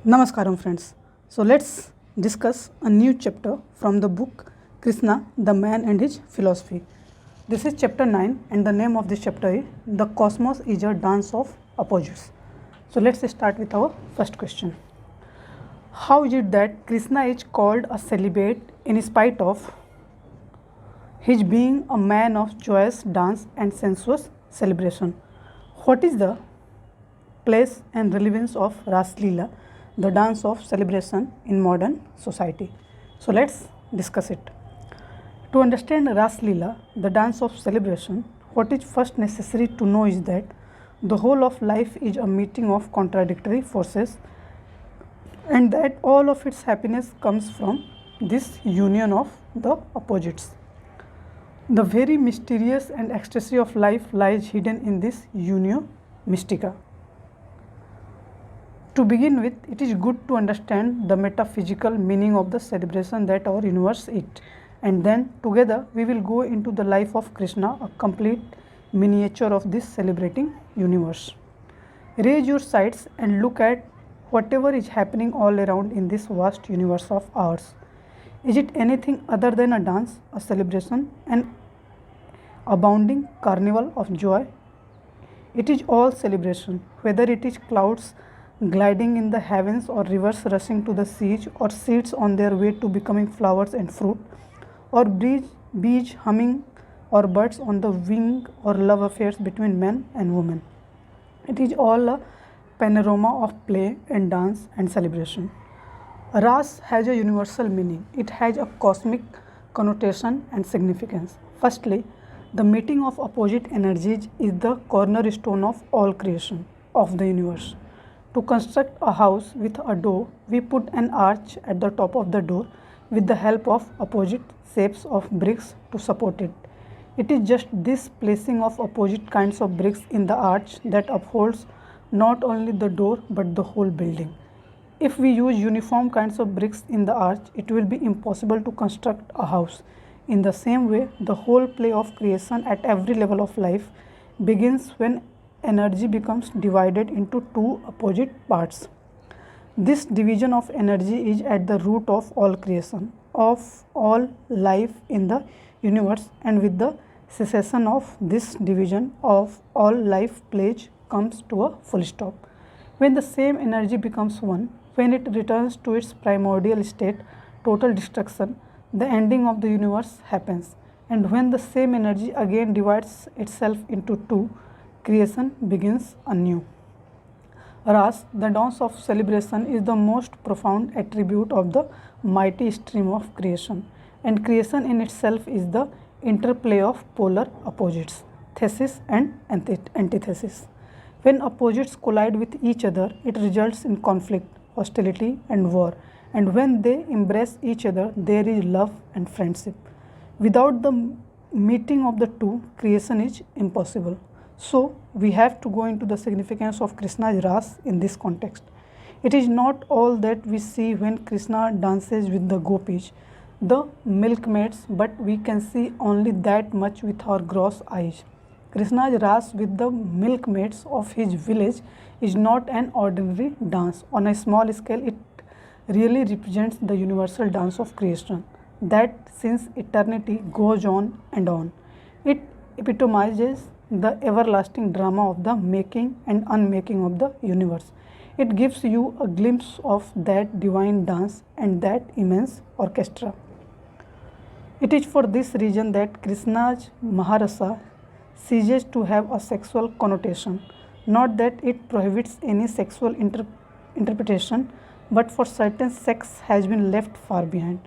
Namaskaram friends. So let's discuss a new chapter from the book Krishna, the Man and His Philosophy. This is chapter 9 and the name of this chapter is The Cosmos is a Dance of Opposites. So let's start with our first question. How is it that Krishna is called a celibate in spite of his being a man of joyous dance and sensuous celebration? What is the place and relevance of Ras Leela, the dance of celebration in modern society? So let's discuss it. To understand Ras Leela, the dance of celebration, what is first necessary to know is that the whole of life is a meeting of contradictory forces and that all of its happiness comes from this union of the opposites. The very mysterious and ecstasy of life lies hidden in this unio mystica. To begin with, it is good to understand the metaphysical meaning of the celebration that our universe is, and then together we will go into the life of Krishna, a complete miniature of this celebrating universe. Raise your sights and look at whatever is happening all around in this vast universe of ours. Is it anything other than a dance, a celebration, an abounding carnival of joy? It is all celebration, whether it is clouds gliding in the heavens or rivers rushing to the seas or seeds on their way to becoming flowers and fruit, or bees humming or birds on the wing or love affairs between men and women. It is all a panorama of play and dance and celebration. Ras has a universal meaning. It has a cosmic connotation and significance. Firstly, the meeting of opposite energies is the cornerstone of all creation of the universe. To construct a house with a door, we put an arch at the top of the door with the help of opposite shapes of bricks to support it. It is just this placing of opposite kinds of bricks in the arch that upholds not only the door but the whole building. If we use uniform kinds of bricks in the arch, it will be impossible to construct a house. In the same way, the whole play of creation at every level of life begins when energy becomes divided into two opposite parts. This division of energy is at the root of all creation, of all life in the universe, and with the cessation of this division of all life plays comes to a full stop. When the same energy becomes one, when it returns to its primordial state, total destruction, the ending of the universe happens. And when the same energy again divides itself into two, creation begins anew. Ras, the dance of celebration, is the most profound attribute of the mighty stream of creation, and creation in itself is the interplay of polar opposites, thesis and antithesis. When opposites collide with each other, it results in conflict, hostility, and war, and when they embrace each other, there is love and friendship. Without the meeting of the two, creation is impossible. So, we have to go into the significance of Krishna's Ras in this context. It is not all that we see when Krishna dances with the gopis, the milkmaids, but we can see only that much with our gross eyes. Krishna's Ras with the milkmaids of his village is not an ordinary dance. On a small scale, it really represents the universal dance of creation that since eternity goes on and on. It epitomizes the everlasting drama of the making and unmaking of the universe. It gives you a glimpse of that divine dance and that immense orchestra. It is for this reason that Krishna's Maharasa ceases to have a sexual connotation, not that it prohibits any sexual interpretation, but for certain sex has been left far behind.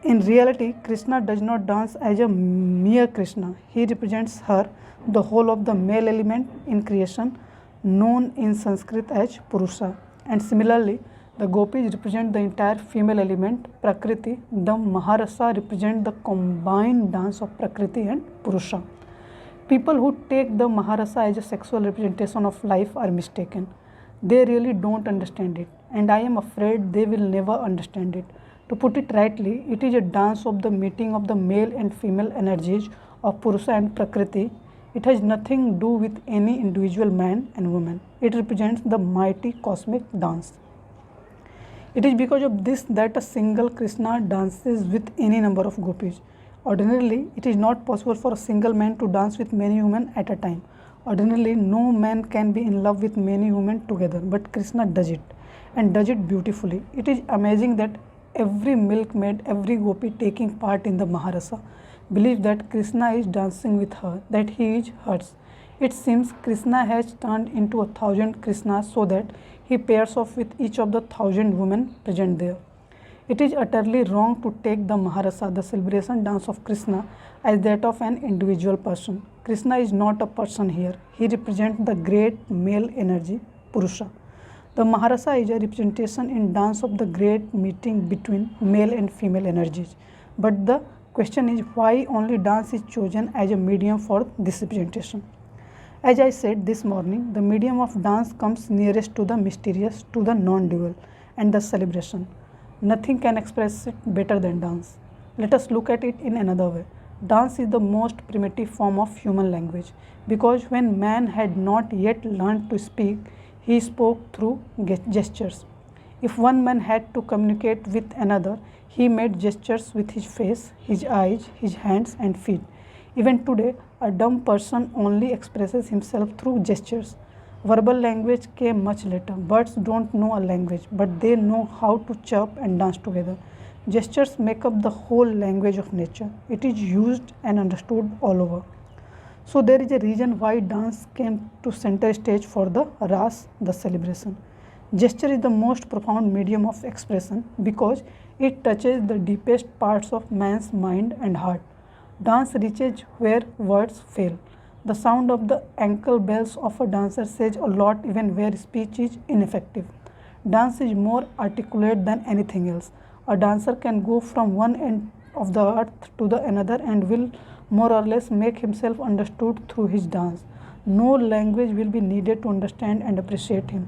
In reality, Krishna does not dance as a mere Krishna. He represents her, the whole of the male element in creation, known in Sanskrit as Purusha. And similarly, the gopis represent the entire female element, Prakriti. The Maharasa represent the combined dance of Prakriti and Purusha. People who take the Maharasa as a sexual representation of life are mistaken. They really don't understand it, and I am afraid they will never understand it. To put it rightly, it is a dance of the meeting of the male and female energies of Purusha and Prakriti. It has nothing to do with any individual man and woman. It represents the mighty cosmic dance. It is because of this that a single Krishna dances with any number of gopis. Ordinarily, it is not possible for a single man to dance with many women at a time. Ordinarily, no man can be in love with many women together, but Krishna does it and does it beautifully. It is amazing that every milkmaid, every gopi taking part in the Maharasa believes that Krishna is dancing with her, that he is hers. It seems Krishna has turned into 1,000 Krishnas so that he pairs off with each of the 1,000 women present there. It is utterly wrong to take the Maharasa, the celebration dance of Krishna, as that of an individual person. Krishna is not a person here. He represents the great male energy, Purusha. The Maharasa is a representation in dance of the great meeting between male and female energies. But the question is why only dance is chosen as a medium for this representation. As I said this morning, the medium of dance comes nearest to the mysterious, to the non-dual, and the celebration. Nothing can express it better than dance. Let us look at it in another way. Dance is the most primitive form of human language because when man had not yet learned to speak, he spoke through gestures. If one man had to communicate with another, he made gestures with his face, his eyes, his hands, and feet. Even today, a dumb person only expresses himself through gestures. Verbal language came much later. Birds don't know a language, but they know how to chirp and dance together. Gestures make up the whole language of nature. It is used and understood all over. So there is a reason why dance came to center stage for the Ras, the celebration. Gesture is the most profound medium of expression because it touches the deepest parts of man's mind and heart. Dance reaches where words fail. The sound of the ankle bells of a dancer says a lot even where speech is ineffective. Dance is more articulate than anything else. A dancer can go from one end of the earth to the another and will more or less make himself understood through his dance. No language will be needed to understand and appreciate him.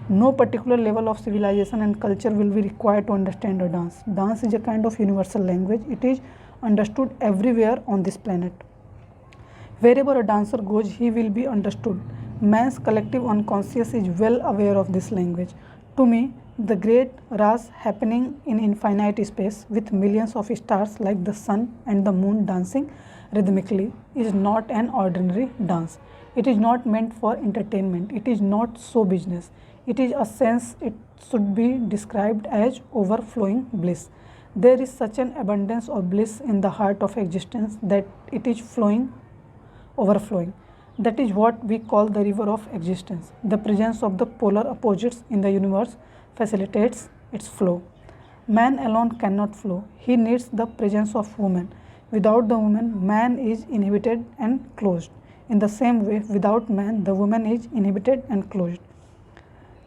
No particular level of civilization and culture will be required to understand a dance. Dance is a kind of universal language. It is understood everywhere on this planet. Wherever a dancer goes, he will be understood. Man's collective unconscious is well aware of this language. To me, the great Ras happening in infinite space with millions of stars like the sun and the moon dancing rhythmically is not an ordinary dance. It is not meant for entertainment. It is not show business. It is a sense it should be described as overflowing bliss. There is such an abundance of bliss in the heart of existence that it is overflowing. That is what we call the river of existence. The presence of the polar opposites in the universe facilitates its flow. Man alone cannot flow. He needs the presence of woman. Without the woman, man is inhibited and closed. In the same way, without man, the woman is inhibited and closed.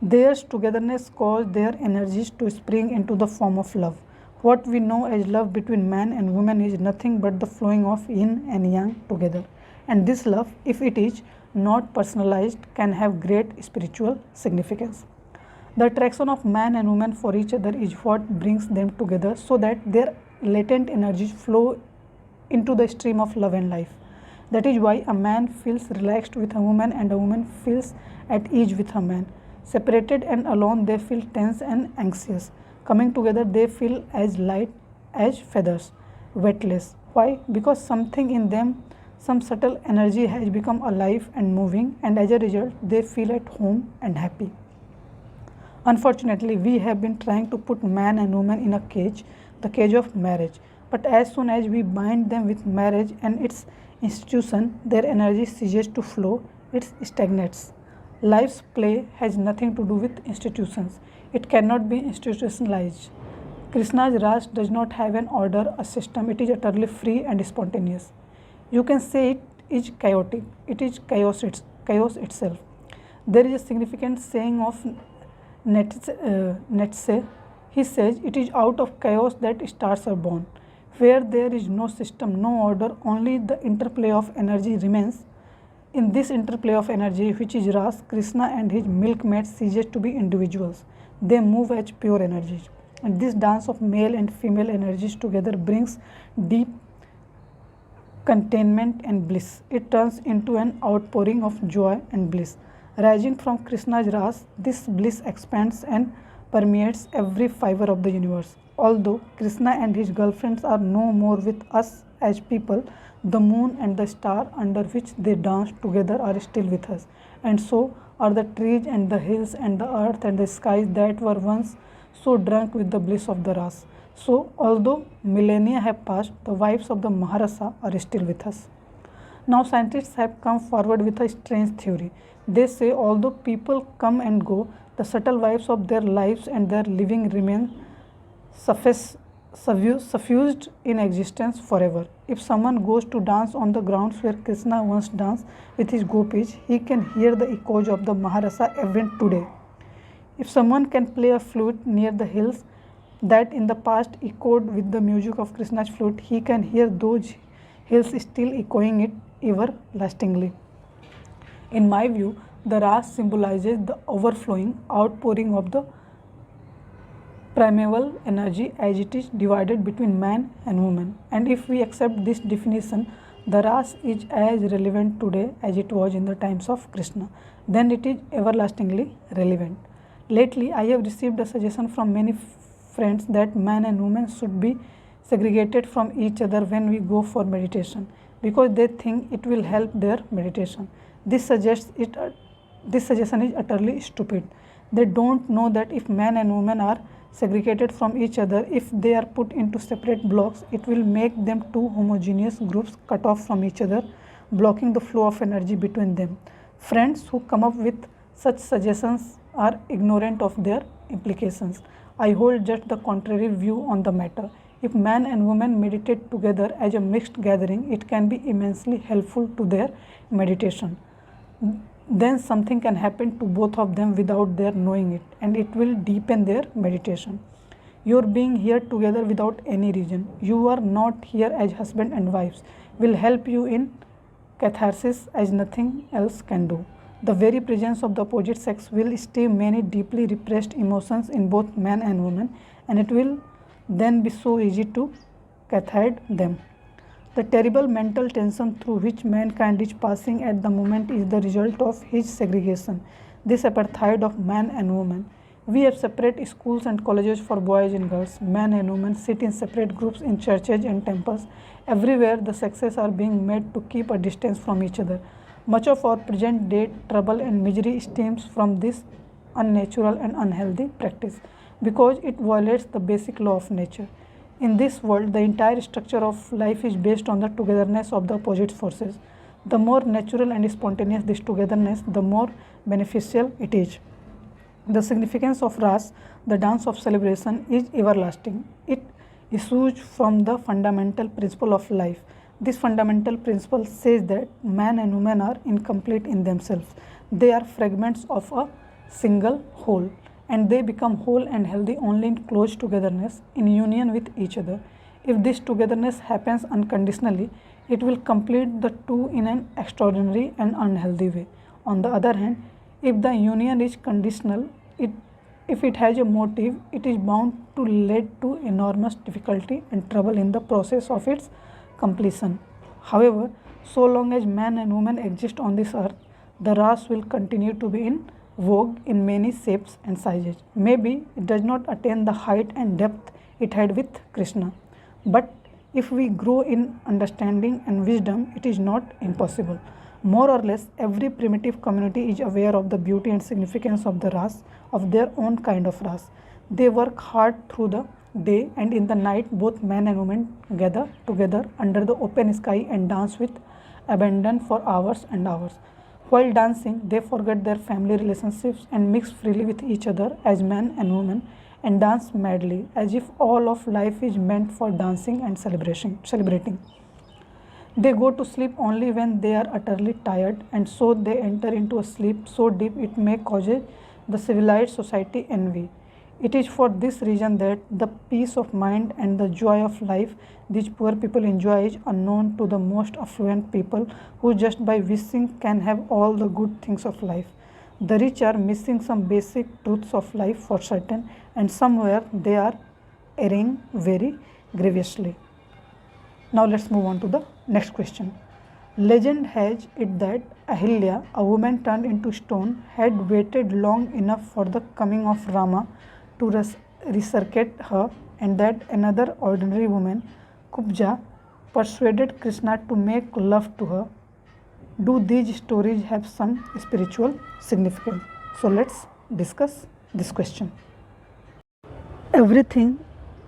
Their togetherness causes their energies to spring into the form of love. What we know as love between man and woman is nothing but the flowing of yin and yang together. And this love, if it is not personalized, can have great spiritual significance. The attraction of man and woman for each other is what brings them together so that their latent energies flow into the stream of love and life. That is why a man feels relaxed with a woman and a woman feels at ease with a man. Separated and alone, they feel tense and anxious. Coming together, they feel as light as feathers, weightless. Why? Because something in them, some subtle energy has become alive and moving, and as a result, they feel at home and happy. Unfortunately, we have been trying to put man and woman in a cage, the cage of marriage. But as soon as we bind them with marriage and its institution, their energy ceases to flow, it stagnates. Life's play has nothing to do with institutions. It cannot be institutionalized. Krishna's Ras does not have an order, a system. It is utterly free and spontaneous. You can say it is chaotic. It is chaos itself. There is a significant saying of Nietzsche. He says, it is out of chaos that stars are born. Where there is no system, no order, only the interplay of energy remains. In this interplay of energy, which is Ras, Krishna and his milkmaids ceases to be individuals. They move as pure energies. And this dance of male and female energies together brings deep containment and bliss. It turns into an outpouring of joy and bliss. Rising from Krishna's Ras, this bliss expands and permeates every fiber of the universe. Although Krishna and his girlfriends are no more with us as people, the moon and the star under which they dance together are still with us, and so are the trees and the hills and the earth and the skies that were once so drunk with the bliss of the Ras. So, although millennia have passed, the wives of the Maharasa are still with us. Now, scientists have come forward with a strange theory. They say, although people come and go, the subtle vibes of their lives and their living remain suffused in existence forever. If someone goes to dance on the grounds where Krishna once danced with his gopis, he can hear the echoes of the Maharasa even today. If someone can play a flute near the hills that in the past echoed with the music of Krishna's flute, he can hear those hills still echoing it everlastingly. In my view, the Ras symbolizes the overflowing outpouring of the primeval energy as it is divided between man and woman. And if we accept this definition, the Ras is as relevant today as it was in the times of Krishna. Then it is everlastingly relevant. Lately, I have received a suggestion from many friends that man and woman should be segregated from each other when we go for meditation because they think it will help their meditation. This suggestion is utterly stupid. They don't know that if man and woman are segregated from each other, if they are put into separate blocks, it will make them two homogeneous groups cut off from each other, blocking the flow of energy between them. Friends who come up with such suggestions are ignorant of their implications. I hold just the contrary view on the matter. If man and woman meditate together as a mixed gathering, it can be immensely helpful to their meditation. Then something can happen to both of them without their knowing it, and it will deepen their meditation. Your being here together without any reason, you are not here as husband and wives, will help you in catharsis as nothing else can do. The very presence of the opposite sex will stir many deeply repressed emotions in both man and woman, and it will then be so easy to cathode them. The terrible mental tension through which mankind is passing at the moment is the result of his segregation, this apartheid of man and woman. We have separate schools and colleges for boys and girls. Men and women sit in separate groups in churches and temples. Everywhere the sexes are being made to keep a distance from each other. Much of our present day trouble and misery stems from this unnatural and unhealthy practice because it violates the basic law of nature. In this world, the entire structure of life is based on the togetherness of the opposite forces. The more natural and spontaneous this togetherness, the more beneficial it is. The significance of Ras, the dance of celebration, is everlasting. It issues from the fundamental principle of life. This fundamental principle says that man and woman are incomplete in themselves. They are fragments of a single whole, and they become whole and healthy only in close togetherness, in union with each other. If this togetherness happens unconditionally, it will complete the two in an extraordinary and unhealthy way. On the other hand, if the union is conditional, if it has a motive, it is bound to lead to enormous difficulty and trouble in the process of its completion. However, so long as man and woman exist on this earth, the Ras will continue to be in vogue in many shapes and sizes. Maybe it does not attain the height and depth it had with Krishna, but if we grow in understanding and wisdom, it is not impossible. More or less, every primitive community is aware of the beauty and significance of the Ras, of their own kind of Ras. They work hard through the day, and in the night, both man and woman gather together under the open sky and dance with abandon for hours and hours. While dancing, they forget their family relationships and mix freely with each other as man and woman and dance madly, as if all of life is meant for dancing and celebrating. They go to sleep only when they are utterly tired, and so they enter into a sleep so deep it may cause the civilized society envy. It is for this reason that the peace of mind and the joy of life these poor people enjoy is unknown to the most affluent people who just by wishing can have all the good things of life. The rich are missing some basic truths of life for certain, and somewhere they are erring very grievously. Now let's move on to the next question. Legend has it that Ahilya, a woman turned into stone, had waited long enough for the coming of Rama to resurrect her, and that another ordinary woman, Kubja, persuaded Krishna to make love to her. Do these stories have some spiritual significance? So let's discuss this question. Everything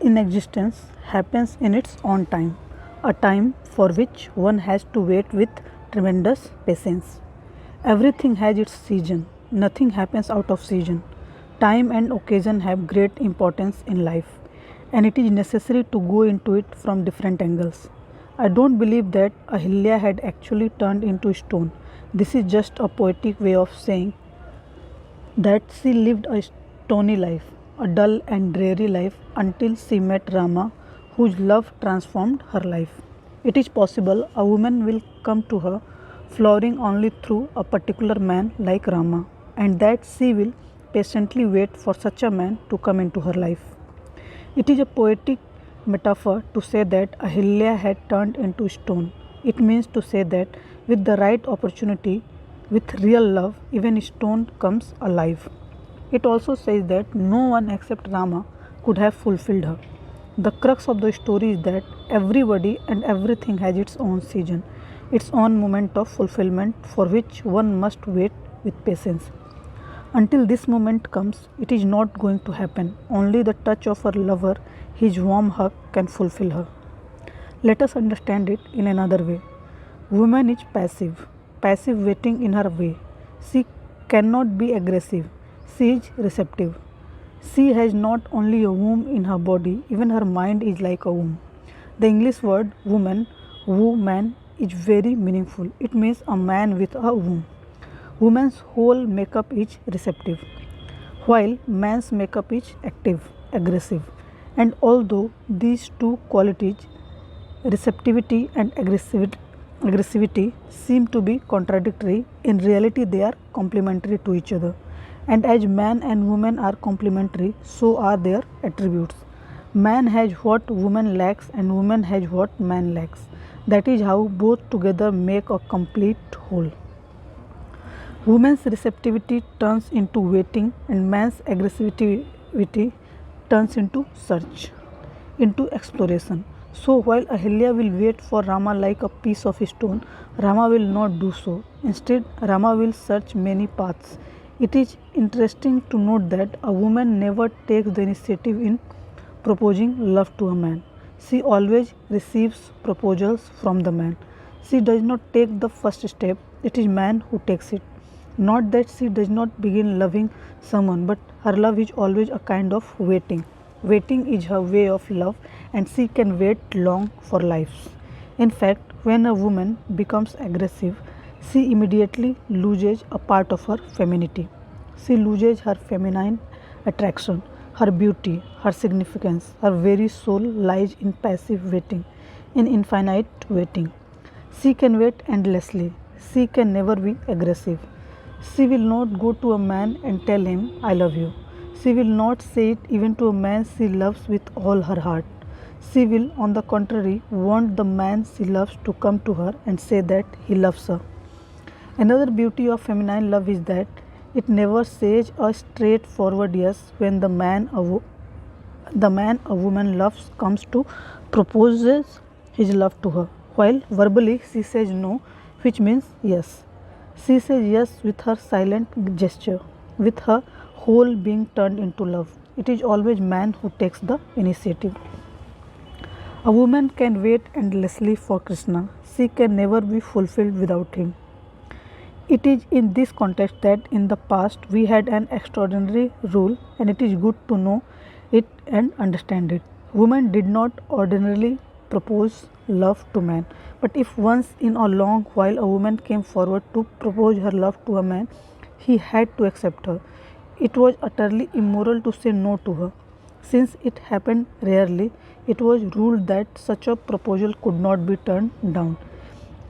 in existence happens in its own time, a time for which one has to wait with tremendous patience. Everything has its season, nothing happens out of season. Time and occasion have great importance in life, and it is necessary to go into it from different angles. I don't believe that Ahilya had actually turned into stone. This is just a poetic way of saying that she lived a stony life, a dull and dreary life until she met Rama, whose love transformed her life. It is possible a woman will come to her flowering only through a particular man like Rama, and that she will patiently wait for such a man to come into her life. It is a poetic metaphor to say that Ahilya had turned into stone. It means to say that with the right opportunity, with real love, even stone comes alive. It also says that no one except Rama could have fulfilled her. The crux of the story is that everybody and everything has its own season, its own moment of fulfillment for which one must wait with patience. Until this moment comes, it is not going to happen. Only the touch of her lover, his warm hug, can fulfill her. Let us understand it in another way. Woman is passive, passive waiting in her way. She cannot be aggressive, she is receptive. She has not only a womb in her body, even her mind is like a womb. The English word woman, is very meaningful. It means a man with a womb. Woman's whole makeup is receptive, while man's makeup is active, aggressive. And although these two qualities, receptivity and aggressivity, seem to be contradictory, in reality they are complementary to each other. And as man and woman are complementary, so are their attributes. Man has what woman lacks, and woman has what man lacks. That is how both together make a complete whole. Woman's receptivity turns into waiting, and man's aggressivity turns into search, into exploration. So while Ahilya will wait for Rama like a piece of stone, Rama will not do so. Instead, Rama will search many paths. It is interesting to note that a woman never takes the initiative in proposing love to a man. She always receives proposals from the man. She does not take the first step, it is man who takes it. Not that she does not begin loving someone, but her love is always a kind of waiting. Waiting is her way of love, and she can wait long for lives. In fact, when a woman becomes aggressive, she immediately loses a part of her femininity. She loses her feminine attraction, her beauty, her significance. Her very soul lies in passive waiting, in infinite waiting. She can wait endlessly. She can never be aggressive. She will not go to a man and tell him, I love you. She will not say it even to a man she loves with all her heart. She will, on the contrary, want the man she loves to come to her and say that he loves her. Another beauty of feminine love is that it never says a straightforward yes when the man a woman loves comes to proposes his love to her, while verbally she says no, which means yes. She says yes with her silent gesture, with her whole being turned into love. It is always man who takes the initiative. A woman can wait endlessly for Krishna. She can never be fulfilled without him. It is in this context that in the past we had an extraordinary rule, and it is good to know it and understand it. Women did not ordinarily propose love to man, but if once in a long while a woman came forward to propose her love to a man, he had to accept her. It was utterly immoral to say no to her. Since it happened rarely, it was ruled that such a proposal could not be turned down.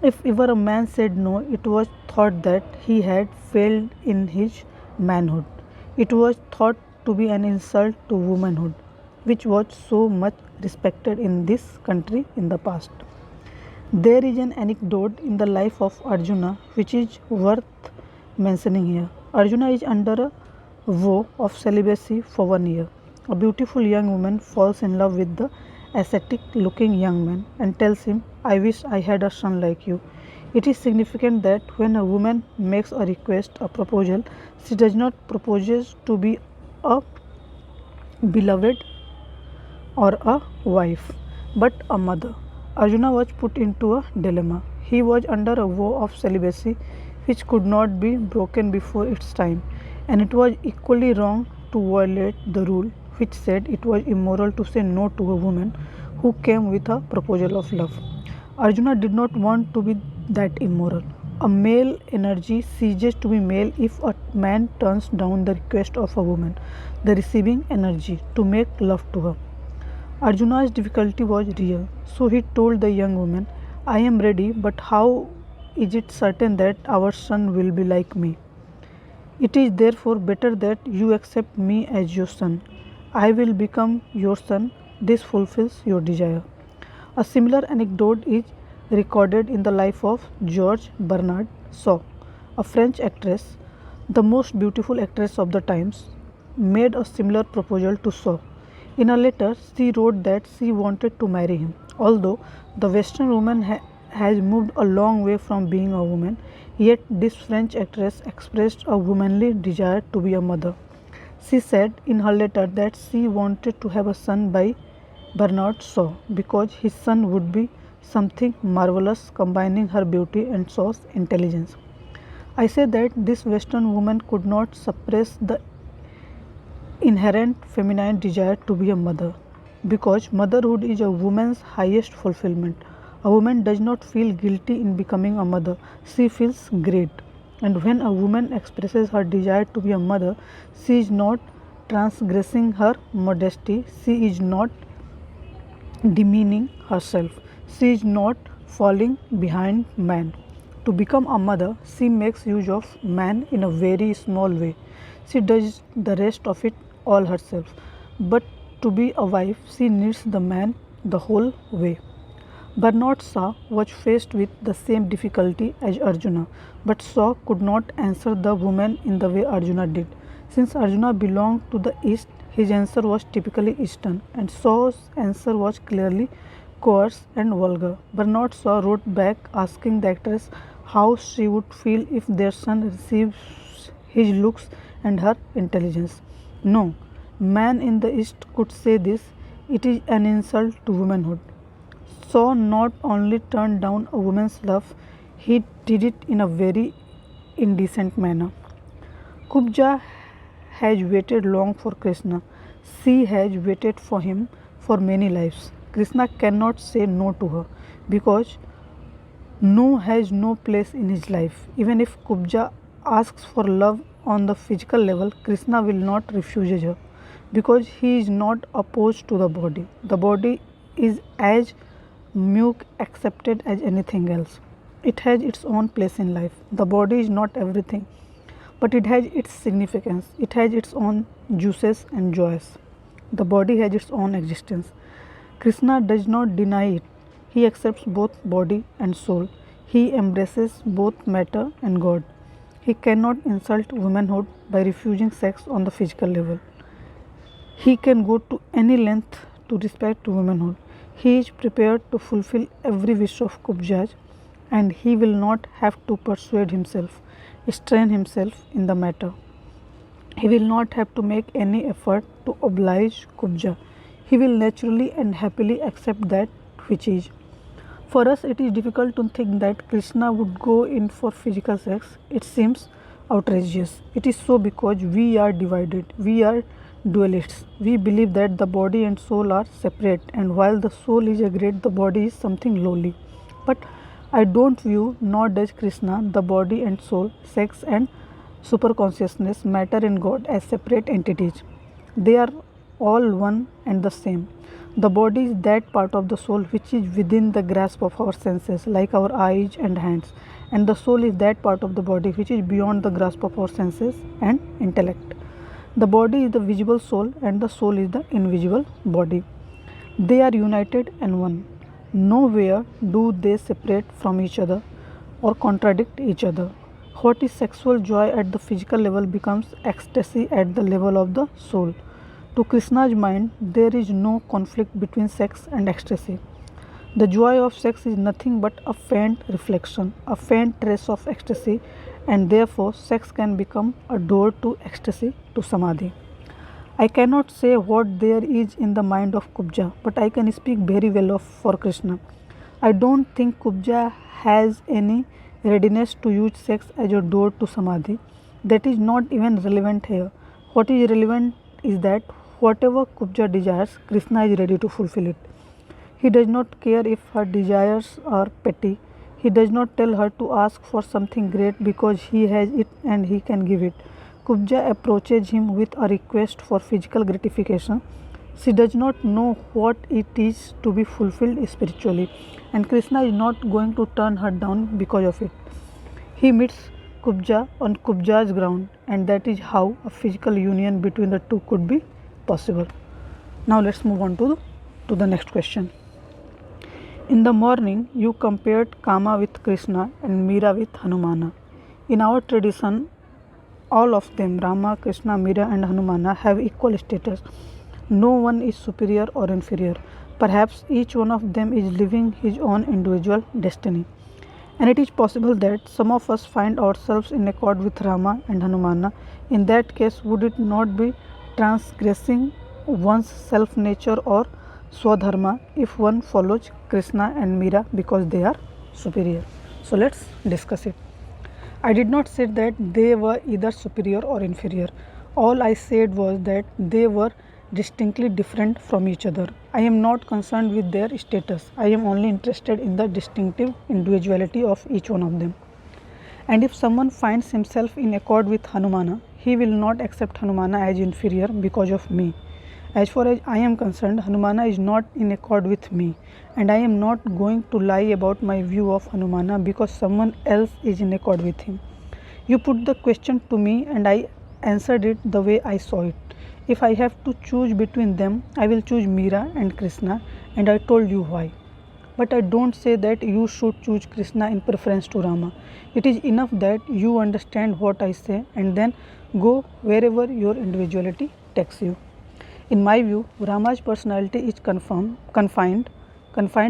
If ever a man said no, it was thought that he had failed in his manhood. It was thought to be an insult to womanhood, which was so much respected in this country in the past. There is an anecdote in the life of Arjuna which is worth mentioning here. Arjuna is under a vow of celibacy for 1 year. A beautiful young woman falls in love with the ascetic looking young man and tells him, I wish I had a son like you. It is significant that when a woman makes a request, a proposal, she does not propose to be a beloved or a wife, but a mother. Arjuna was put into a dilemma. He was under a vow of celibacy which could not be broken before its time, and it was equally wrong to violate the rule which said it was immoral to say no to a woman who came with a proposal of love. Arjuna did not want to be that immoral. A male energy ceases to be male if a man turns down the request of a woman, the receiving energy, to make love to her. Arjuna's difficulty was real, so he told the young woman, I am ready, but how is it certain that our son will be like me? It is therefore better that you accept me as your son. I will become your son. This fulfills your desire. A similar anecdote is recorded in the life of George Bernard Shaw, a French actress, the most beautiful actress of the times, made a similar proposal to Shaw. In a letter, she wrote that she wanted to marry him. Although the Western woman has moved a long way from being a woman, yet this French actress expressed a womanly desire to be a mother. She said in her letter that she wanted to have a son by Bernard Shaw because his son would be something marvelous, combining her beauty and Shaw's intelligence. I say that this Western woman could not suppress the inherent feminine desire to be a mother, because motherhood is a woman's highest fulfillment. A woman does not feel guilty in becoming a mother, she feels great. And when a woman expresses her desire to be a mother, she is not transgressing her modesty, she is not demeaning herself, she is not falling behind man. To become a mother, she makes use of man in a very small way. She does the rest of it all herself. But to be a wife, she needs the man the whole way. Bernard Shaw was faced with the same difficulty as Arjuna, but Shaw could not answer the woman in the way Arjuna did. Since Arjuna belonged to the East, his answer was typically Eastern, and Shaw's answer was clearly coarse and vulgar. Bernard Shaw wrote back asking the actress how she would feel if their son receives his looks and her intelligence. No man in the East could say this. It is an insult to womanhood. Shaw not only turned down a woman's love, he did it in a very indecent manner. Kubja has waited long for Krishna. She has waited for him for many lives. Krishna cannot say no to her because no has no place in his life. Even if Kubja asks for love on the physical level, Krishna will not refuse her because he is not opposed to the body. The body is as meek accepted as anything else. It has its own place in life. The body is not everything, but it has its significance. It has its own juices and joys. The body has its own existence. Krishna does not deny it. He accepts both body and soul. He embraces both matter and God. He cannot insult womanhood by refusing sex on the physical level. He can go to any length to respect womanhood. He is prepared to fulfill every wish of Kubjaj, and he will not have to persuade himself, strain himself in the matter. He will not have to make any effort to oblige Kubja. He will naturally and happily accept that which is. For us, it is difficult to think that Krishna would go in for physical sex. It seems outrageous. It is so because we are divided. We are dualists. We believe that the body and soul are separate, and while the soul is a great, the body is something lowly. But I don't view, nor does Krishna, the body and soul, sex and superconsciousness, matter and God as separate entities. They are all one and the same. The body is that part of the soul which is within the grasp of our senses, like our eyes and hands, and the soul is that part of the body which is beyond the grasp of our senses and intellect. The body is the visible soul and the soul is the invisible body. They are united and one. Nowhere do they separate from each other or contradict each other. What is sexual joy at the physical level becomes ecstasy at the level of the soul. To Krishna's mind, there is no conflict between sex and ecstasy. The joy of sex is nothing but a faint reflection, a faint trace of ecstasy, and therefore sex can become a door to ecstasy, to samadhi. I cannot say what there is in the mind of Kubja, but I can speak very well for Krishna. I don't think Kubja has any readiness to use sex as a door to samadhi. That is not even relevant here. What is relevant is that whatever Kubja desires, Krishna is ready to fulfill it. He does not care if her desires are petty. He does not tell her to ask for something great because he has it and he can give it. Kubja approaches him with a request for physical gratification. She does not know what it is to be fulfilled spiritually, and Krishna is not going to turn her down because of it. He meets Kubja on Kubja's ground, and that is how a physical union between the two could be possible. Now let's move on to the next question. In the morning, you compared Kama with Krishna and Meera with Hanumana. In our tradition, all of them, Rama, Krishna, Meera and Hanumana, have equal status. No one is superior or inferior. Perhaps each one of them is living his own individual destiny. And it is possible that some of us find ourselves in accord with Rama and Hanumana. In that case, would it not be transgressing one's self-nature or Swadharma if one follows Krishna and Meera because they are superior? So let's discuss it. I did not say that they were either superior or inferior. All I said was that they were distinctly different from each other. I am not concerned with their status. I am only interested in the distinctive individuality of each one of them. And if someone finds himself in accord with Hanumana, he will not accept Hanumana as inferior because of me. As far as I am concerned, Hanumana is not in accord with me, and I am not going to lie about my view of Hanumana because someone else is in accord with him. You put the question to me and I answered it the way I saw it. If I have to choose between them, I will choose Meera and Krishna, and I told you why. But I don't say that you should choose Krishna in preference to Rama. It is enough that you understand what I say and then go wherever your individuality takes you. In my view, Rama's personality is confined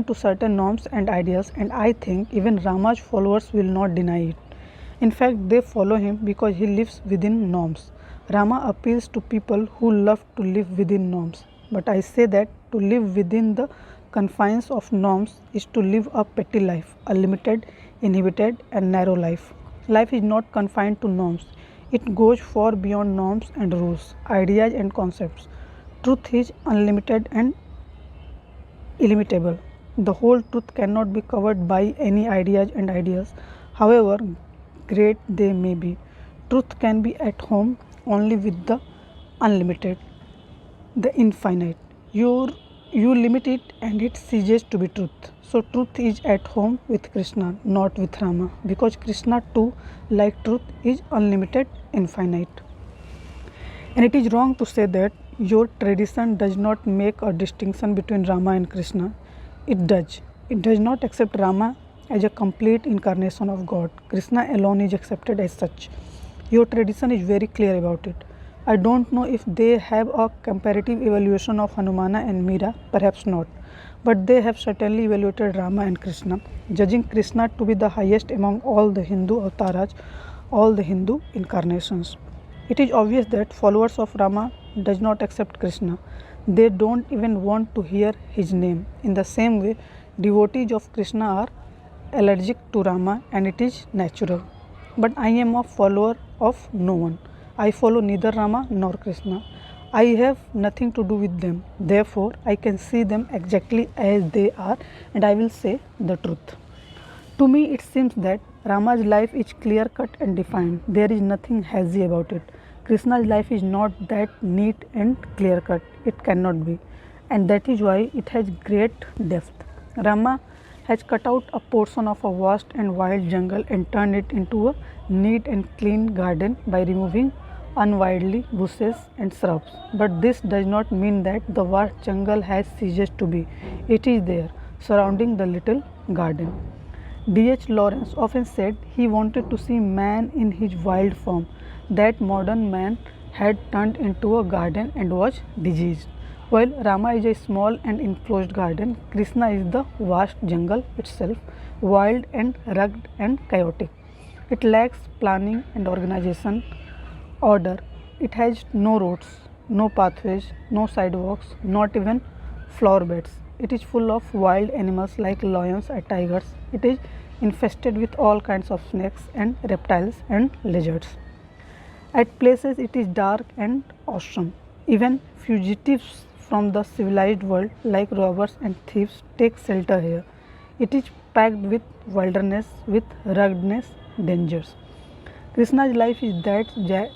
to certain norms and ideals, and I think even Rama's followers will not deny it. In fact, they follow him because he lives within norms. Rama appeals to people who love to live within norms. But I say that to live within the confines of norms is to live a petty life, a limited, inhibited and narrow life. Life is not confined to norms. It goes far beyond norms and rules, ideas and concepts. Truth is unlimited and illimitable. The whole truth cannot be covered by any ideas and ideals, however great they may be. Truth can be at home only with the unlimited, the infinite. You limit it and it ceases to be truth. So truth is at home with Krishna, not with Rama, because Krishna too, like truth, is unlimited, infinite. And it is wrong to say that your tradition does not make a distinction between Rama and Krishna. It does. It does not accept Rama as a complete incarnation of God. Krishna alone is accepted as such. Your tradition is very clear about it. I don't know if they have a comparative evaluation of Hanumana and Meera, perhaps not. But they have certainly evaluated Rama and Krishna, judging Krishna to be the highest among all the Hindu avatars, all the Hindu incarnations. It is obvious that followers of Rama does not accept Krishna. They don't even want to hear his name. In the same way, devotees of Krishna are allergic to Rama, and it is natural. But I am a follower of no one. I follow neither Rama nor Krishna. I have nothing to do with them. Therefore, I can see them exactly as they are, and I will say the truth. To me, it seems that Rama's life is clear-cut and defined. There is nothing hazy about it. Krishna's life is not that neat and clear-cut. It cannot be. And that is why it has great depth. Rama has cut out a portion of a vast and wild jungle and turned it into a neat and clean garden by removing unwieldy bushes and shrubs. But this does not mean that the vast jungle has ceased to be. It is there, surrounding the little garden. D.H. Lawrence often said he wanted to see man in his wild form. That modern man had turned into a garden and was diseased. While Rama is a small and enclosed garden, Krishna is the vast jungle itself, wild and rugged and chaotic. It lacks planning and organization, order. It has no roads, no pathways, no sidewalks, not even flower beds. It is full of wild animals like lions and tigers. It is infested with all kinds of snakes and reptiles and lizards. At places it is dark and awesome. Even fugitives from the civilized world like robbers and thieves take shelter here. It is packed with wilderness, with ruggedness, dangers. Krishna's life is that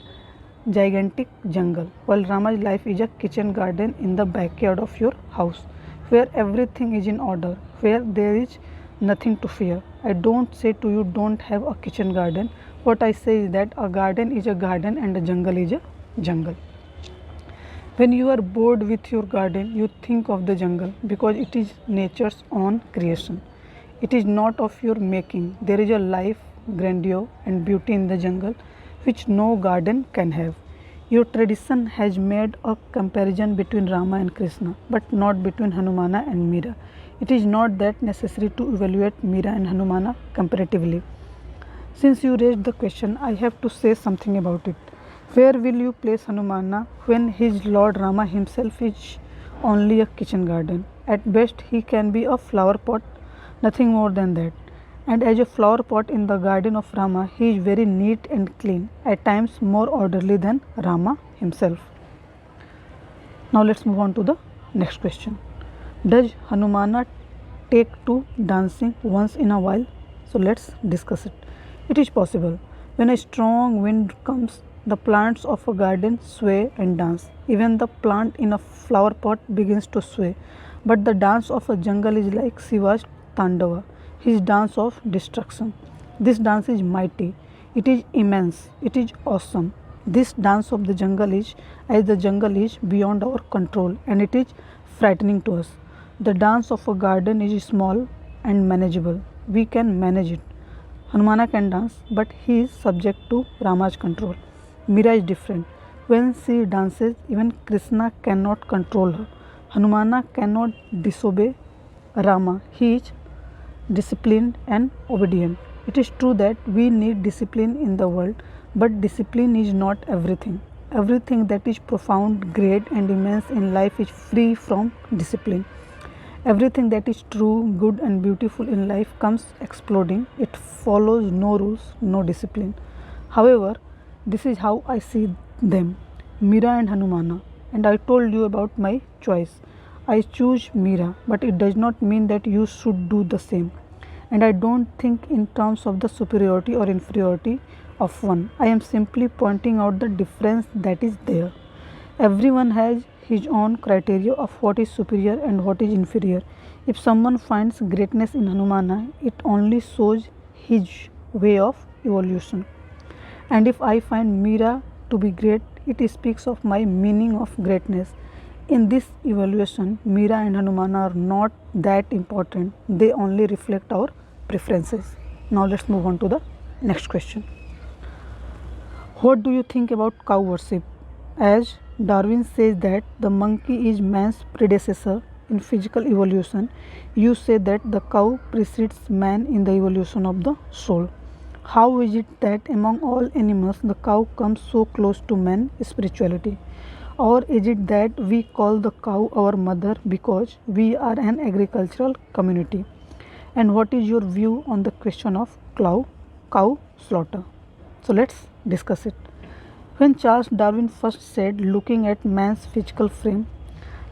gigantic jungle, while Rama's life is a kitchen garden in the backyard of your house, where everything is in order, where there is nothing to fear. I don't say to you don't have a kitchen garden. What I say is that a garden is a garden and a jungle is a jungle. When you are bored with your garden, you think of the jungle because it is nature's own creation. It is not of your making. There is a life, grandeur, and beauty in the jungle which no garden can have. Your tradition has made a comparison between Rama and Krishna, but not between Hanumana and Meera. It is not that necessary to evaluate Meera and Hanumana comparatively. Since you raised the question, I have to say something about it. Where will you place Hanumana when his Lord Rama himself is only a kitchen garden? At best, he can be a flower pot, nothing more than that. And as a flower pot in the garden of Rama, he is very neat and clean, at times more orderly than Rama himself. Now let's move on to the next question. Does Hanumana take to dancing once in a while? So let's discuss it. It is possible. When a strong wind comes, the plants of a garden sway and dance. Even the plant in a flower pot begins to sway. But the dance of a jungle is like Shiva's Tandava, his dance of destruction. This dance is mighty, it is immense, it is awesome. This dance of the jungle is, as the jungle is beyond our control, and it is frightening to us. The dance of a garden is small and manageable. We can manage it. Hanumana can dance, but he is subject to Rama's control. Meera is different. When she dances, even Krishna cannot control her. Hanumana cannot disobey Rama. He is disciplined and obedient. It is true that we need discipline in the world, but discipline is not everything. Everything that is profound, great, and immense in life is free from discipline. Everything that is true, good, and beautiful in life comes exploding. It follows no rules, no discipline. However, this is how I see them, Meera and Hanumana. And I told you about my choice. I choose Meera, but it does not mean that you should do the same. And I don't think in terms of the superiority or inferiority of one. I am simply pointing out the difference that is there. Everyone has his own criteria of what is superior and what is inferior. If someone finds greatness in Hanumana, it only shows his way of evolution. And if I find Meera to be great, it speaks of my meaning of greatness. In this evaluation, Meera and Hanumana are not that important. They only reflect our preferences. Now let's move on to the next question. What do you think about cow worship? As Darwin says that the monkey is man's predecessor in physical evolution, you say that the cow precedes man in the evolution of the soul. How is it that among all animals the cow comes so close to man spirituality? Or is it that we call the cow our mother because we are an agricultural community? And what is your view on the question of cow slaughter? So let's discuss it. When Charles Darwin first said, looking at man's physical frame,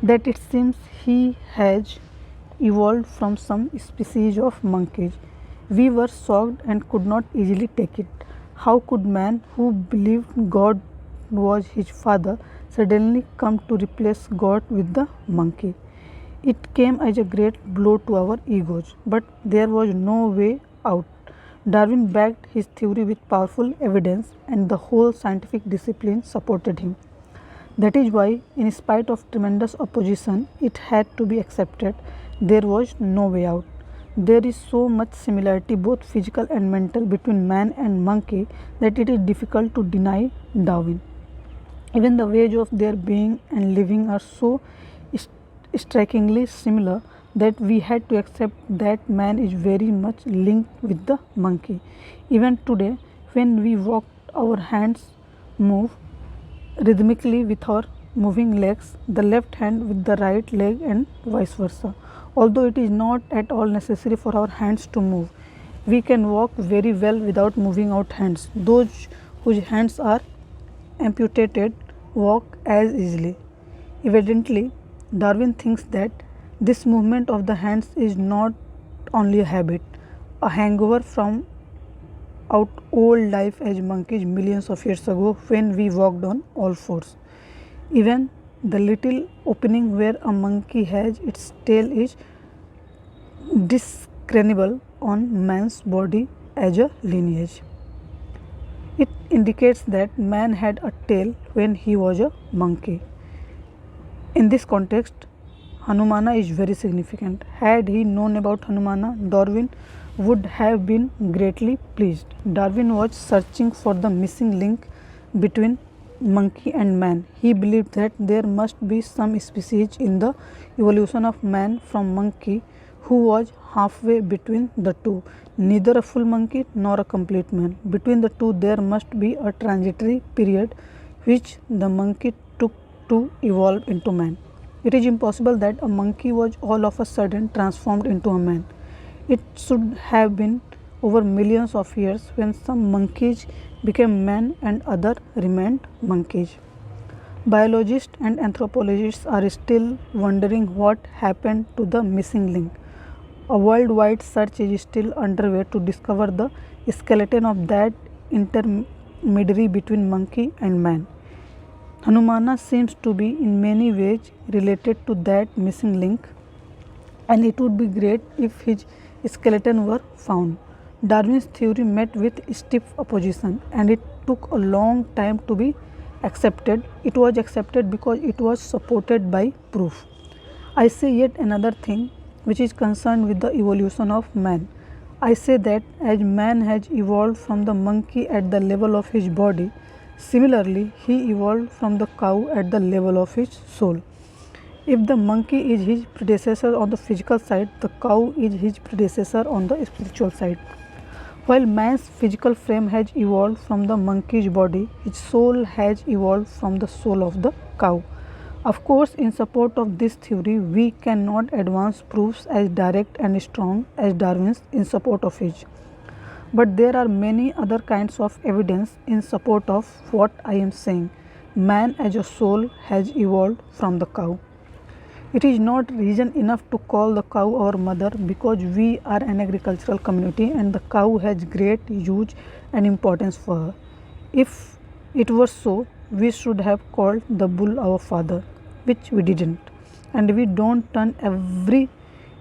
that it seems he has evolved from some species of monkeys, we were shocked and could not easily take it. How could man, who believed God was his father, suddenly come to replace God with the monkey? It came as a great blow to our egos, but there was no way out. Darwin backed his theory with powerful evidence, and the whole scientific discipline supported him. That is why, in spite of tremendous opposition, it had to be accepted. There was no way out. There is so much similarity, both physical and mental, between man and monkey that it is difficult to deny Darwin. Even the ways of their being and living are so strikingly similar that we had to accept that man is very much linked with the monkey. Even today, when we walk, our hands move rhythmically with our moving legs, the left hand with the right leg, and vice versa. Although it is not at all necessary for our hands to move, we can walk very well without moving our hands. Those whose hands are amputated walk as easily. Evidently, Darwin thinks that this movement of the hands is not only a habit, a hangover from out old life as monkeys millions of years ago when we walked on all fours. Even the little opening where a monkey has its tail is discernible on man's body as a lineage. It indicates that man had a tail when he was a monkey. In this context, Hanumana is very significant. Had he known about Hanumana, Darwin would have been greatly pleased. Darwin was searching for the missing link between monkey and man. He believed that there must be some species in the evolution of man from monkey who was halfway between the two, neither a full monkey nor a complete man. Between the two, there must be a transitory period which the monkey took to evolve into man. It is impossible that a monkey was all of a sudden transformed into a man. It should have been over millions of years when some monkeys became men and others remained monkeys. Biologists and anthropologists are still wondering what happened to the missing link. A worldwide search is still underway to discover the skeleton of that intermediary between monkey and man. Hanumana seems to be in many ways related to that missing link, and it would be great if his skeleton were found. Darwin's theory met with stiff opposition, and it took a long time to be accepted. It was accepted because it was supported by proof. I say yet another thing which is concerned with the evolution of man. I say that as man has evolved from the monkey at the level of his body, similarly he evolved from the cow at the level of his soul. If the monkey is his predecessor on the physical side, the cow is his predecessor on the spiritual side. While man's physical frame has evolved from the monkey's body, his soul has evolved from the soul of the cow. Of course, in support of this theory, we cannot advance proofs as direct and strong as Darwin's in support of it. But there are many other kinds of evidence in support of what I am saying. Man as a soul has evolved from the cow. It is not reason enough to call the cow our mother because we are an agricultural community and the cow has great use and importance for her. If it were so, we should have called the bull our father, which we didn't. And we don't turn every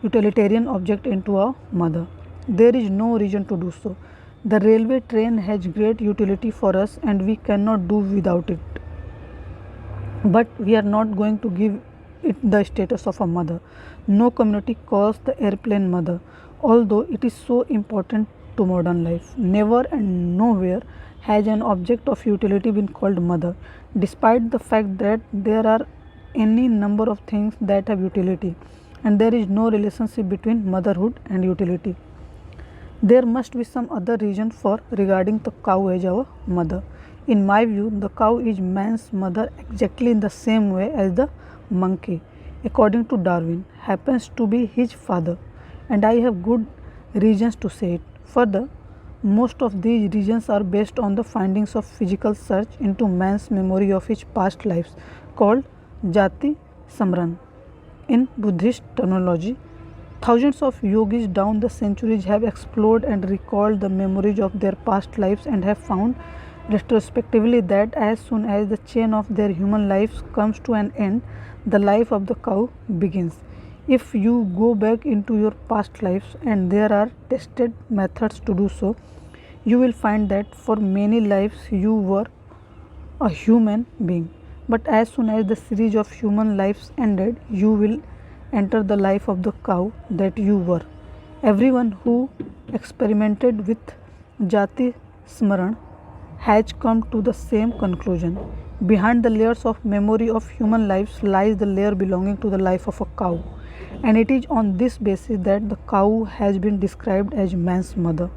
utilitarian object into a mother. There is no reason to do so. The railway train has great utility for us and we cannot do without it. But we are not going to give it the status of a mother. No community calls the airplane mother, although it is so important to modern life. Never and nowhere has an object of utility been called mother, despite the fact that there are any number of things that have utility, and there is no relationship between motherhood and utility. There must be some other reason for regarding the cow as our mother. In my view, the cow is man's mother exactly in the same way as the monkey, according to Darwin, happens to be his father, and I have good reasons to say it. Further, most of these reasons are based on the findings of physical search into man's memory of his past lives, called Jati Samran in Buddhist terminology. Thousands of yogis down the centuries have explored and recalled the memories of their past lives and have found retrospectively that as soon as the chain of their human lives comes to an end, the life of the cow begins. If you go back into your past lives, and there are tested methods to do so, you will find that for many lives you were a human being. But as soon as the series of human lives ended, you will enter the life of the cow that you were. Everyone who experimented with Jati Smaran has come to the same conclusion. Behind the layers of memory of human lives lies the layer belonging to the life of a cow. And it is on this basis that the cow has been described as man's mother.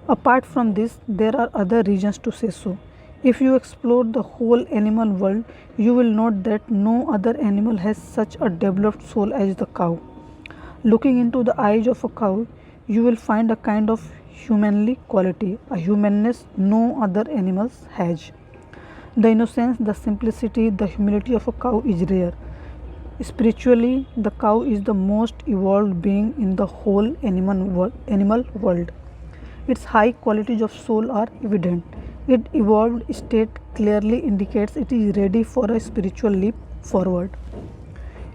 Apart from this, there are other reasons to say so. If you explore the whole animal world, you will note that no other animal has such a developed soul as the cow. Looking into the eyes of a cow, you will find a kind of humanly quality, a humanness no other animals has. The innocence, the simplicity, the humility of a cow is rare. Spiritually, the cow is the most evolved being in the whole animal world. Its high qualities of soul are evident. Its evolved state clearly indicates it is ready for a spiritual leap forward.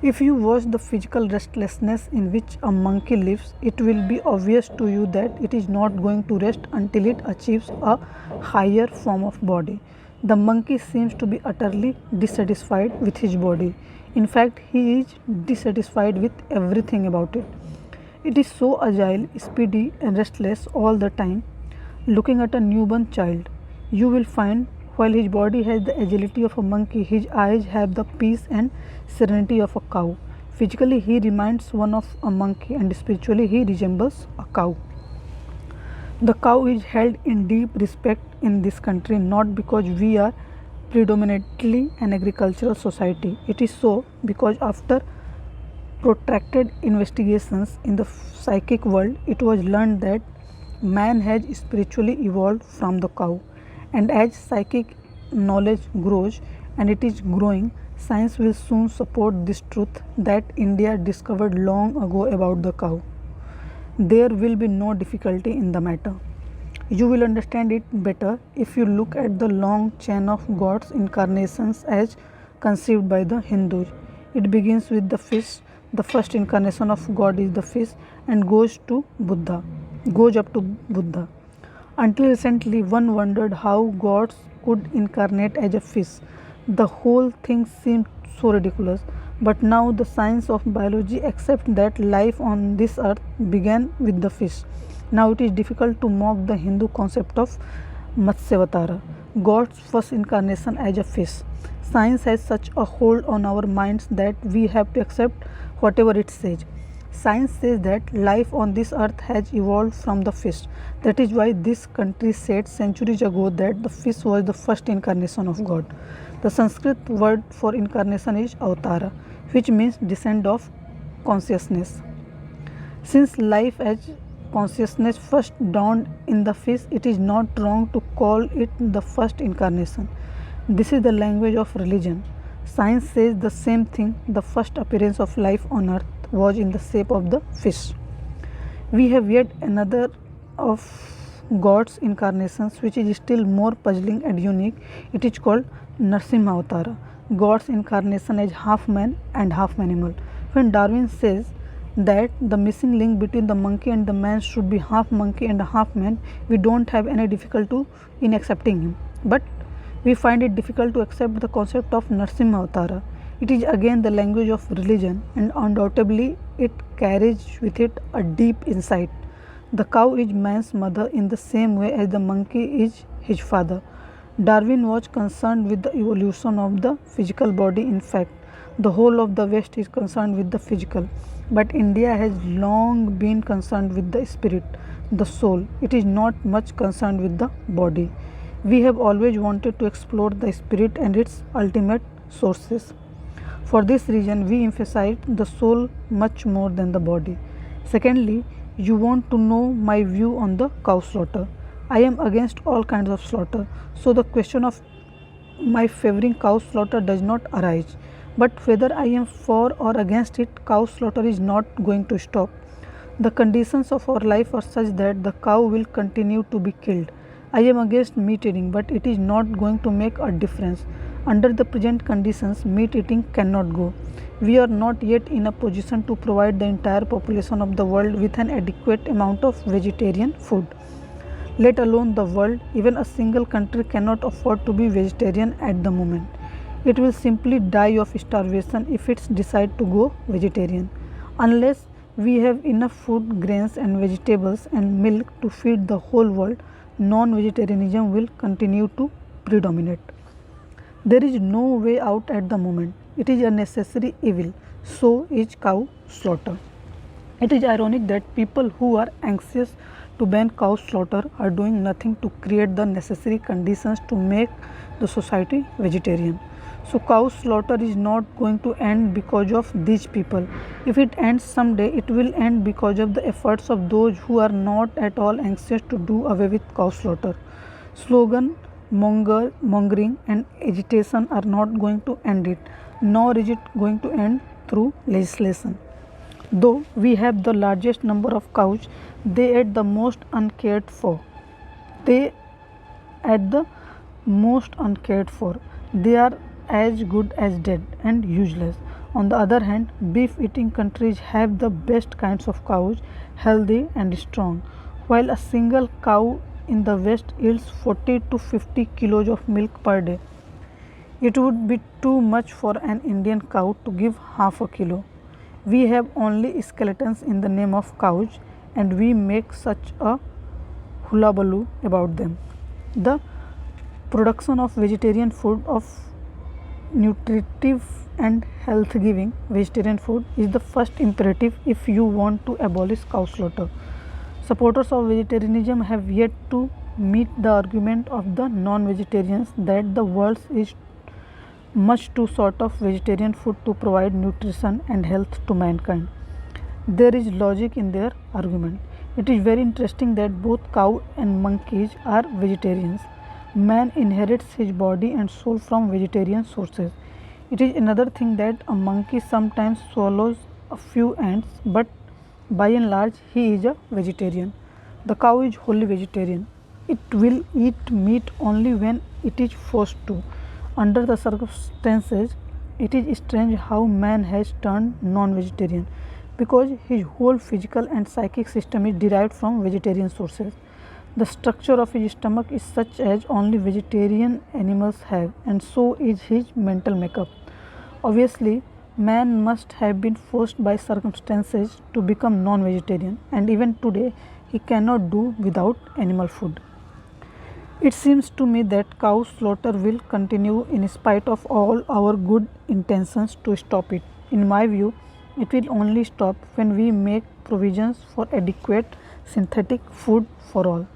If you watch the physical restlessness in which a monkey lives, it will be obvious to you that it is not going to rest until it achieves a higher form of body. The monkey seems to be utterly dissatisfied with his body. In fact, he is dissatisfied with everything about it. It is so agile, speedy, and restless all the time. Looking at a newborn child, you will find while his body has the agility of a monkey, his eyes have the peace and serenity of a cow. Physically, he reminds one of a monkey, and spiritually, he resembles a cow. The cow is held in deep respect in this country not because we are predominantly an agricultural society. It is so because after protracted investigations in the psychic world, it was learned that man has spiritually evolved from the cow. And as psychic knowledge grows, and it is growing, science will soon support this truth that India discovered long ago about the cow. There will be no difficulty in the matter. You will understand it better if you look at the long chain of God's incarnations as conceived by the Hindus. It begins with the fish. The first incarnation of God is the fish and goes up to Buddha. Until recently, one wondered how gods could incarnate as a fish. The whole thing seemed so ridiculous. But now the science of biology accepts that life on this earth began with the fish. Now it is difficult to mock the Hindu concept of Matsyavatara, God's first incarnation as a fish. Science has such a hold on our minds that we have to accept whatever it says. Science says that life on this earth has evolved from the fish. That is why this country said centuries ago that the fish was the first incarnation of God. The Sanskrit word for incarnation is avatara, which means descent of consciousness. Since life as consciousness first dawned in the fish, it is not wrong to call it the first incarnation. This is the language of religion. Science says the same thing. The first appearance of life on earth was in the shape of the fish. We have yet another of God's incarnations which is still more puzzling and unique. It is called Narsimha Avatara, God's incarnation as half man and half animal. When Darwin says that the missing link between the monkey and the man should be half monkey and half man, we don't have any difficulty in accepting him. But we find it difficult to accept the concept of Narsimha Avatara. It is again the language of religion, and undoubtedly it carries with it a deep insight. The cow is man's mother in the same way as the monkey is his father. Darwin was concerned with the evolution of the physical body. In fact, the whole of the West is concerned with the physical, but India has long been concerned with the spirit, the soul. It is not much concerned with the body. We have always wanted to explore the spirit and its ultimate sources. For this reason, we emphasize the soul much more than the body. Secondly, you want to know my view on the cow slaughter. I am against all kinds of slaughter, so the question of my favoring cow slaughter does not arise. But whether I am for or against it, cow slaughter is not going to stop. The conditions of our life are such that the cow will continue to be killed. I am against meat eating, but it is not going to make a difference. Under the present conditions, meat eating cannot go. We are not yet in a position to provide the entire population of the world with an adequate amount of vegetarian food. Let alone the world, even a single country cannot afford to be vegetarian at the moment. It will simply die of starvation if it decides to go vegetarian. Unless we have enough food, grains and vegetables and milk to feed the whole world, non-vegetarianism will continue to predominate. There is no way out at the moment. It is a necessary evil. So is cow slaughter. It is ironic that people who are anxious to ban cow slaughter are doing nothing to create the necessary conditions to make the society vegetarian. So, cow slaughter is not going to end because of these people. If it ends someday, it will end because of the efforts of those who are not at all anxious to do away with cow slaughter. Slogan mongering and agitation are not going to end it, nor is it going to end through legislation. Though we have the largest number of cows, they are the most uncared for. They at the most uncared for. They are as good as dead and useless. On the other hand, beef eating countries have the best kinds of cows, healthy and strong. While a single cow in the West yields 40 to 50 kilos of milk per day, it would be too much for an Indian cow to give half a kilo. We have only skeletons in the name of cows, and we make such a hullabaloo about them. The production of vegetarian food, of nutritive and health giving vegetarian food, is the first imperative if you want to abolish cow slaughter. Supporters of vegetarianism have yet to meet the argument of the non vegetarians that the world is much too short of vegetarian food to provide nutrition and health to mankind. There is logic in their argument. It is very interesting that both cow and monkeys are vegetarians. Man inherits his body and soul from vegetarian sources. It is another thing that a monkey sometimes swallows a few ants, but by and large he is a vegetarian. The cow is wholly vegetarian. It will eat meat only when it is forced to. Under the circumstances, it is strange how man has turned non-vegetarian, because his whole physical and psychic system is derived from vegetarian sources. The structure of his stomach is such as only vegetarian animals have, and so is his mental makeup. Obviously, man must have been forced by circumstances to become non-vegetarian, and even today he cannot do without animal food. It seems to me that cow slaughter will continue in spite of all our good intentions to stop it. In my view, it will only stop when we make provisions for adequate synthetic food for all.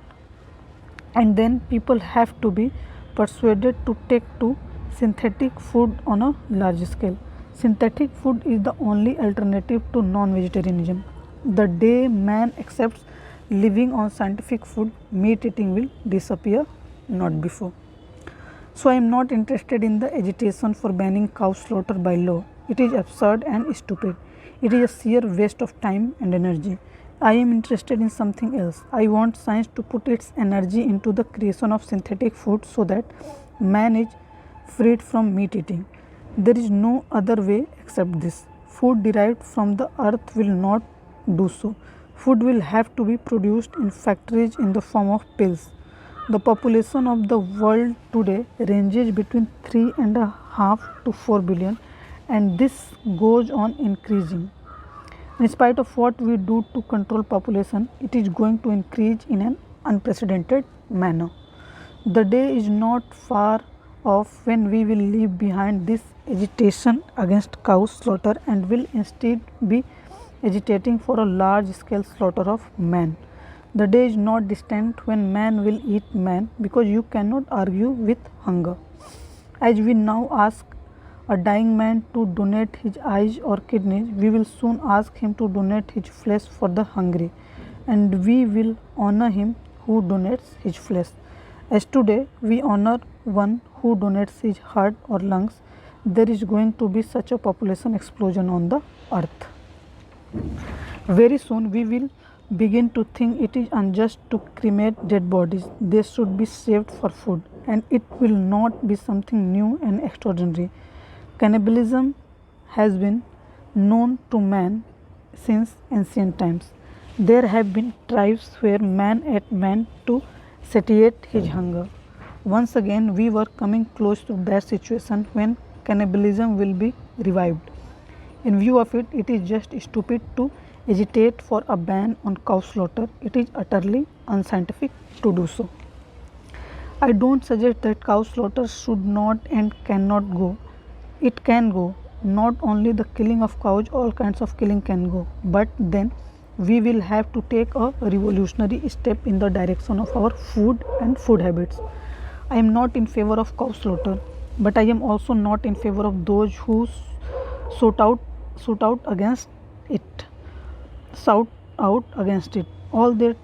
And then people have to be persuaded to take to synthetic food on a large scale. Synthetic food is the only alternative to non-vegetarianism. The day man accepts living on scientific food, meat eating will disappear, not before. So I am not interested in the agitation for banning cow slaughter by law. It is absurd and stupid. It is a sheer waste of time and energy. I am interested in something else. I want science to put its energy into the creation of synthetic food so that man is freed from meat eating. There is no other way except this. Food derived from the earth will not do so. Food will have to be produced in factories in the form of pills. The population of the world today ranges between 3.5 to 4 billion, and this goes on increasing. In spite of what we do to control population, it is going to increase in an unprecedented manner. The day is not far off when we will leave behind this agitation against cow slaughter and will instead be agitating for a large scale slaughter of man. The day is not distant when man will eat man, because you cannot argue with hunger. As we now ask a dying man to donate his eyes or kidneys, we will soon ask him to donate his flesh for the hungry, and we will honor him who donates his flesh. As today we honor one who donates his heart or lungs, there is going to be such a population explosion on the earth. Very soon we will begin to think it is unjust to cremate dead bodies. They should be saved for food, and it will not be something new and extraordinary. Cannibalism has been known to man since ancient times. There have been tribes where man ate man to satiate his hunger. Once again, we were coming close to that situation when cannibalism will be revived. In view of it, it is just stupid to agitate for a ban on cow slaughter. It is utterly unscientific to do so. I don't suggest that cow slaughter should not and cannot go. It can go. Not only the killing of cows, all kinds of killing can go. But then we will have to take a revolutionary step in the direction of our food and food habits. I am not in favor of cow slaughter, but I am also not in favor of those who shout out, shout out against it. Shout out against it. All their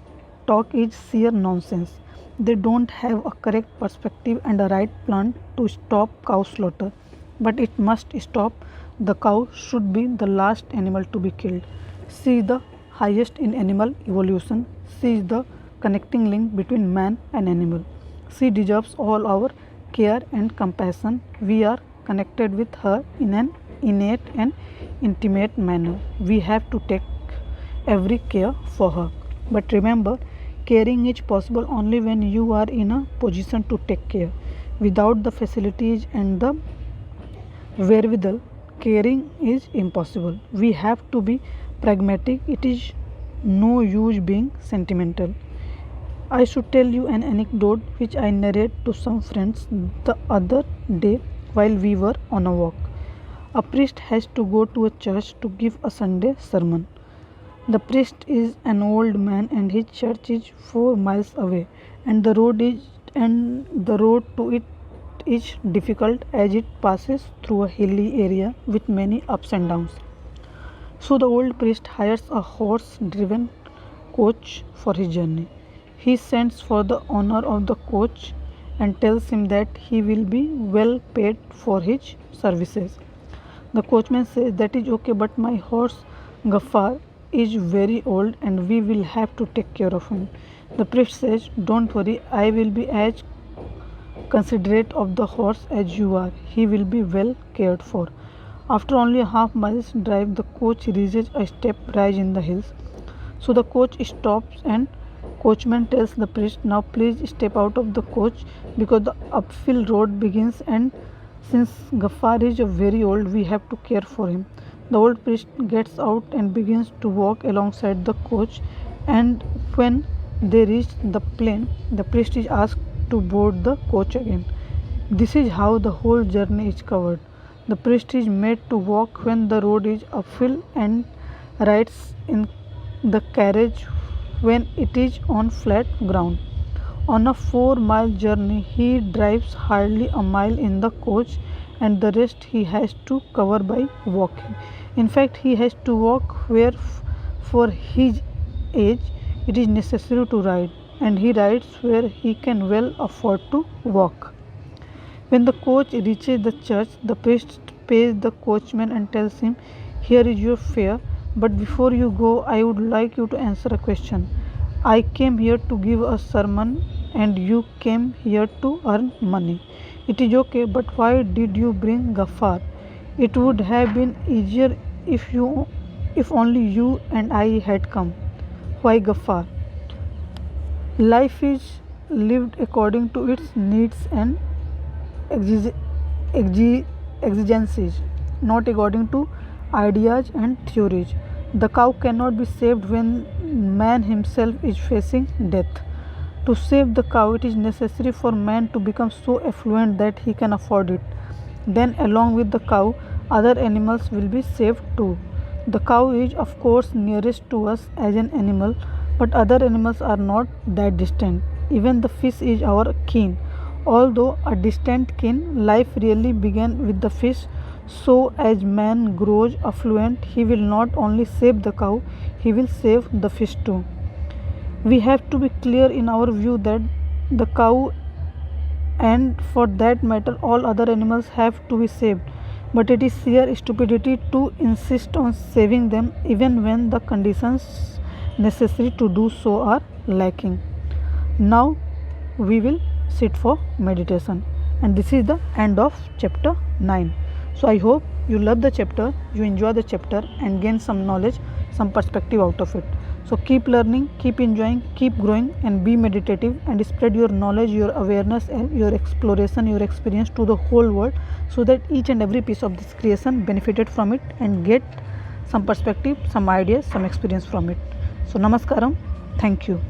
talk is sheer nonsense. They don't have a correct perspective and a right plan to stop cow slaughter. But it must stop. The cow should be the last animal to be killed. She is the highest in animal evolution. She is the connecting link between man and animal. She deserves all our care and compassion. We are connected with her in an innate and intimate manner. We have to take every care for her. But remember, caring is possible only when you are in a position to take care. Without the facilities and the wherewithal, caring is impossible. We have to be pragmatic. It is no use being sentimental. I should tell you an anecdote which I narrate to some friends the other day while we were on a walk. A priest has to go to a church to give a Sunday sermon. The priest is an old man and his church is 4 miles away, and the road to it is difficult as it passes through a hilly area with many ups and downs. So the old priest hires a horse driven coach for his journey. He sends for the owner of the coach and tells him that he will be well paid for his services. The coachman says, "That is okay, but my horse Gaffar is very old and we will have to take care of him." The priest says, "Don't worry, I will be as considerate of the horse as you are. He will be well cared for." After only a half mile's drive, the coach reaches a steep rise in the hills. So the coach stops and coachman tells the priest, "Now please step out of the coach because the uphill road begins, and since Gaffar is very old, we have to care for him." The old priest gets out and begins to walk alongside the coach, and when they reach the plain, the priest is asked to board the coach again. This is how the whole journey is covered. The priest is made to walk when the road is uphill and rides in the carriage when it is on flat ground. On a 4-mile journey, he drives hardly a mile in the coach, and the rest he has to cover by walking. In fact, he has to walk where for his age it is necessary to ride, and he rides where he can well afford to walk. When the coach reaches the church, the priest pays the coachman and tells him, "Here is your fare, but before you go, I would like you to answer a question. I came here to give a sermon and you came here to earn money. It is okay, but why did you bring Gaffar? It would have been easier if only you and I had come. Why Gaffar?" Life is lived according to its needs and exigencies, not according to ideas and theories. The cow cannot be saved when man himself is facing death. To save the cow, it is necessary for man to become so affluent that he can afford it. Then, along with the cow, other animals will be saved too. The cow is, of course, nearest to us as an animal, but other animals are not that distant. Even the fish is our kin. Although a distant kin, life really began with the fish. So, as man grows affluent, he will not only save the cow, he will save the fish too. We have to be clear in our view that the cow, and for that matter all other animals, have to be saved. But it is sheer stupidity to insist on saving them even when the conditions necessary to do so are lacking. Now we will sit for meditation, and this is the end of chapter 9. So I hope you love the chapter, you enjoy the chapter and gain some knowledge, some perspective out of it. So keep learning, keep enjoying, keep growing, and be meditative, and spread your knowledge, your awareness and your exploration, your experience to the whole world, so that each and every piece of this creation benefited from it and get some perspective, some ideas, some experience from it. So namaskaram, thank you.